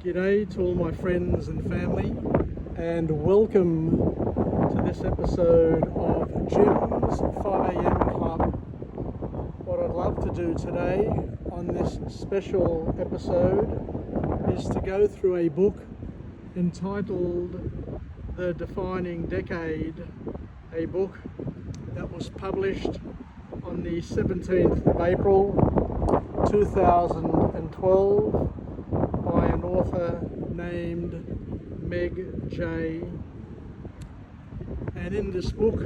G'day to all my friends and family, and welcome to this episode of Jim's 5am Club. What I'd love to do today on this special episode is to go through a book entitled The Defining Decade, a book that was published on the 17th of April 2012 by an author named Meg Jay. And in this book,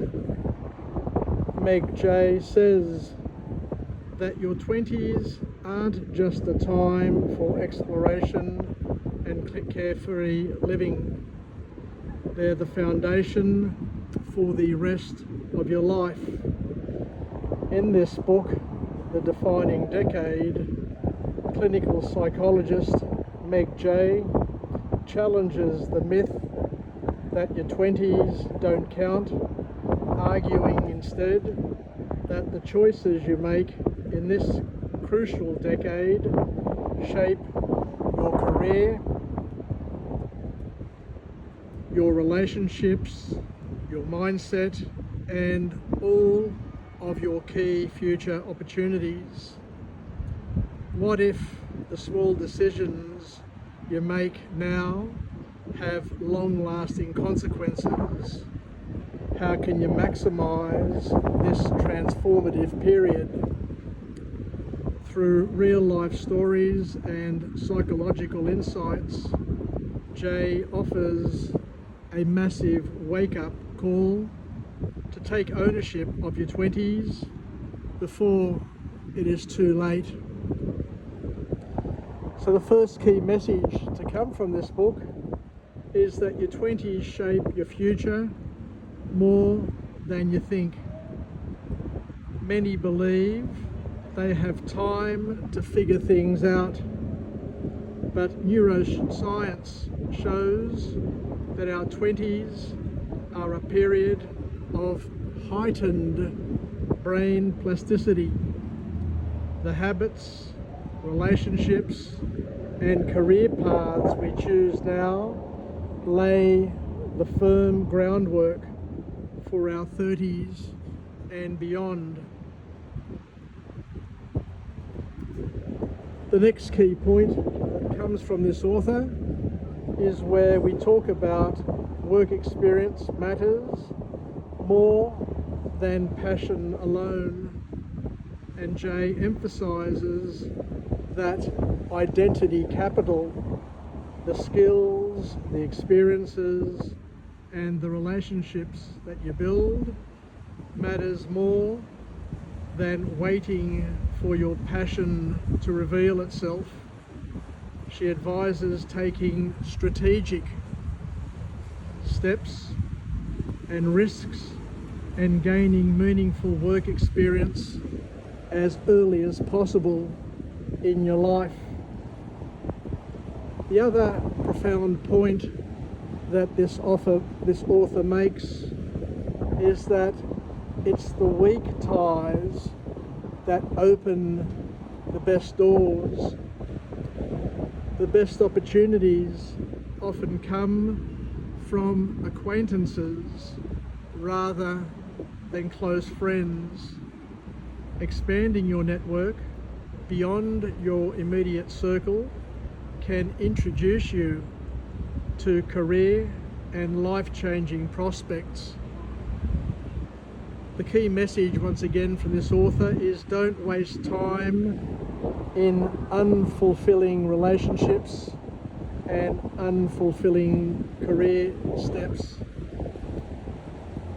Meg Jay says that your 20s aren't just a time for exploration and carefree living. They're the foundation for the rest of your life. In this book, The Defining Decade, clinical psychologist Meg Jay challenges the myth that your 20s don't count, arguing instead that the choices you make in this crucial decade shape your career, your relationships, your mindset, and all of your key future opportunities. What if the small decisions you make now have long-lasting consequences? How can you maximize this transformative period? Through real-life stories and psychological insights, Jay offers a massive wake-up call to take ownership of your 20s before it is too late. So the first key message to come from this book is that your 20s shape your future more than you think. Many believe they have time to figure things out, but neuroscience shows that our 20s are a period of heightened brain plasticity. The habits, relationships, and career paths we choose now lay the firm groundwork for our 30s and beyond. The next key point that comes from this author is where we talk about work experience matters more than passion alone, and Jay emphasizes that identity capital, the skills, the experiences, and the relationships that you build matters more than waiting for your passion to reveal itself. She advises taking strategic steps and risks and gaining meaningful work experience as early as possible in your life. The other profound point that this author makes is that it's the weak ties that open the best doors. The best opportunities often come from acquaintances rather than close friends. Expanding your network beyond your immediate circle can introduce you to career and life-changing prospects. The key message, once again, from this author is don't waste time in unfulfilling relationships and unfulfilling career steps.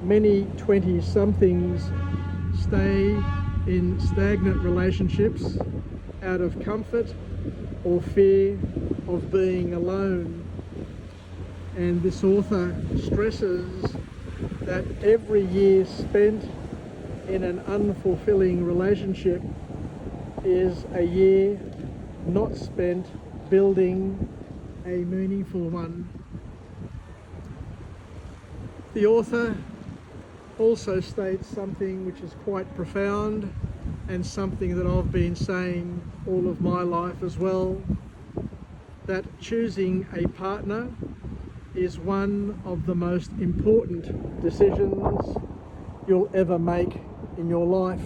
Many 20-somethings stay in stagnant relationships out of comfort or fear of being alone. And this author stresses that every year spent in an unfulfilling relationship is a year not spent building a meaningful one. The author also states something which is quite profound and something that I've been saying all of my life as well, that choosing a partner is one of the most important decisions you'll ever make in your life.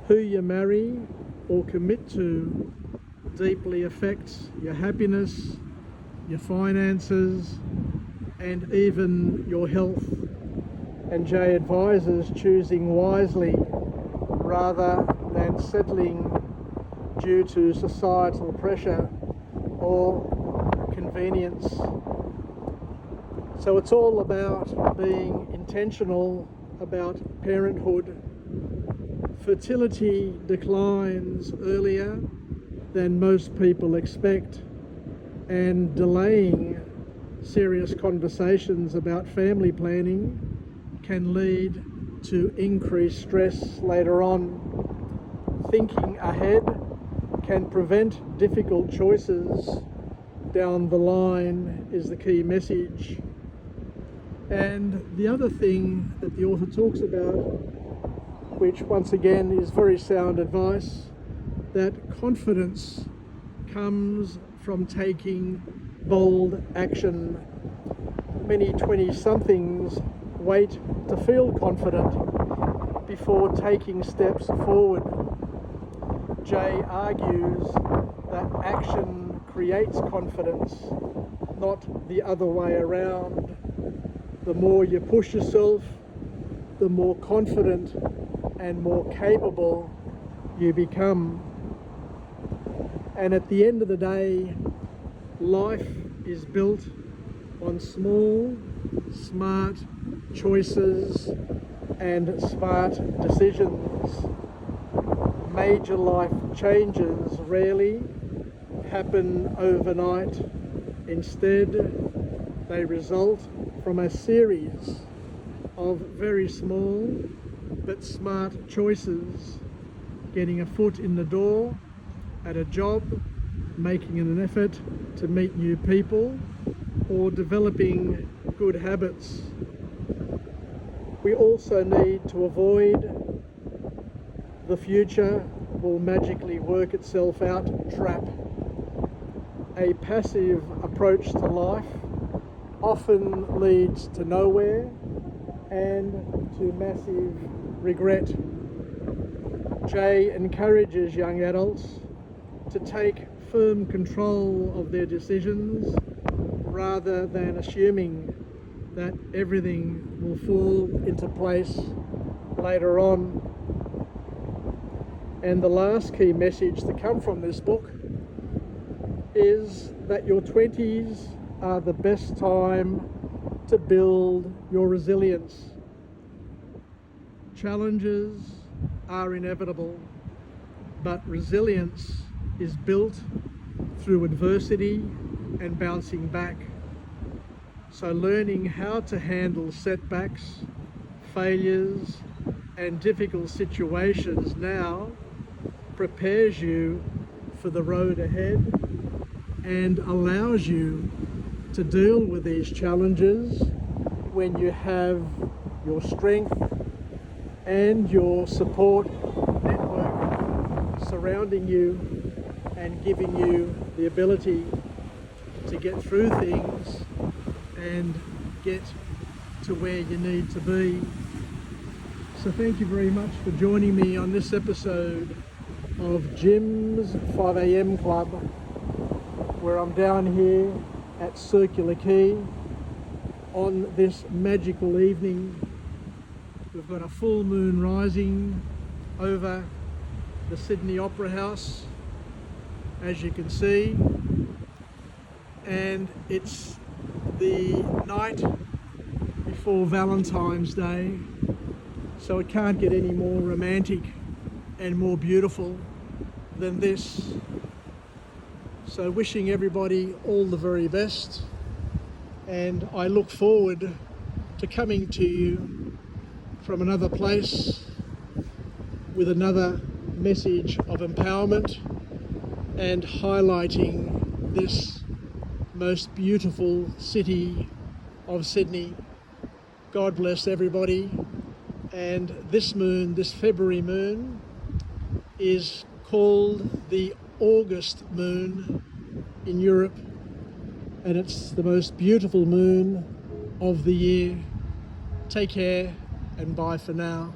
Who you marry or commit to deeply affects your happiness, your finances, and even your health. And Jay advises choosing wisely rather than settling due to societal pressure or convenience. So it's all about being intentional about parenthood. Fertility declines earlier than most people expect, and delaying serious conversations about family planning can lead to increased stress later on. Thinking ahead can prevent difficult choices down the line is the key message. And the other thing that the author talks about, which once again is very sound advice, that confidence comes from taking bold action. Many 20-somethings wait to feel confident before taking steps forward. Jay argues that action creates confidence, not the other way around. The more you push yourself, the more confident and more capable you become. And at the end of the day, life is built on small, smart choices and smart decisions. Major life changes rarely happen overnight. Instead, they result from a series of very small but smart choices. Getting a foot in the door at a job, making an effort to meet new people, or developing good habits. We also need to avoid the future will magically work itself out trap. A passive approach to life often leads to nowhere and to massive regret. Jay encourages young adults to take firm control of their decisions rather than assuming that everything will fall into place later on. And the last key message to come from this book is that your 20s are the best time to build your resilience. Challenges are inevitable, but resilience is built through adversity and bouncing back. So learning how to handle setbacks, failures, and difficult situations now prepares you for the road ahead and allows you to deal with these challenges when you have your strength and your support network surrounding you and giving you the ability to get through things and get to where you need to be. So thank you very much for joining me on this episode of Jim's 5am Club, where I'm down here at Circular Quay on this magical evening. We've got a full moon rising over the Sydney Opera House, as you can see, and it's the night before Valentine's Day, so it can't get any more romantic and more beautiful than this. So wishing everybody all the very best, and I look forward to coming to you from another place with another message of empowerment and highlighting this most beautiful city of Sydney. God bless everybody. And this moon, this February moon, is called the August moon in Europe, and it's the most beautiful moon of the year. Take care and bye for now.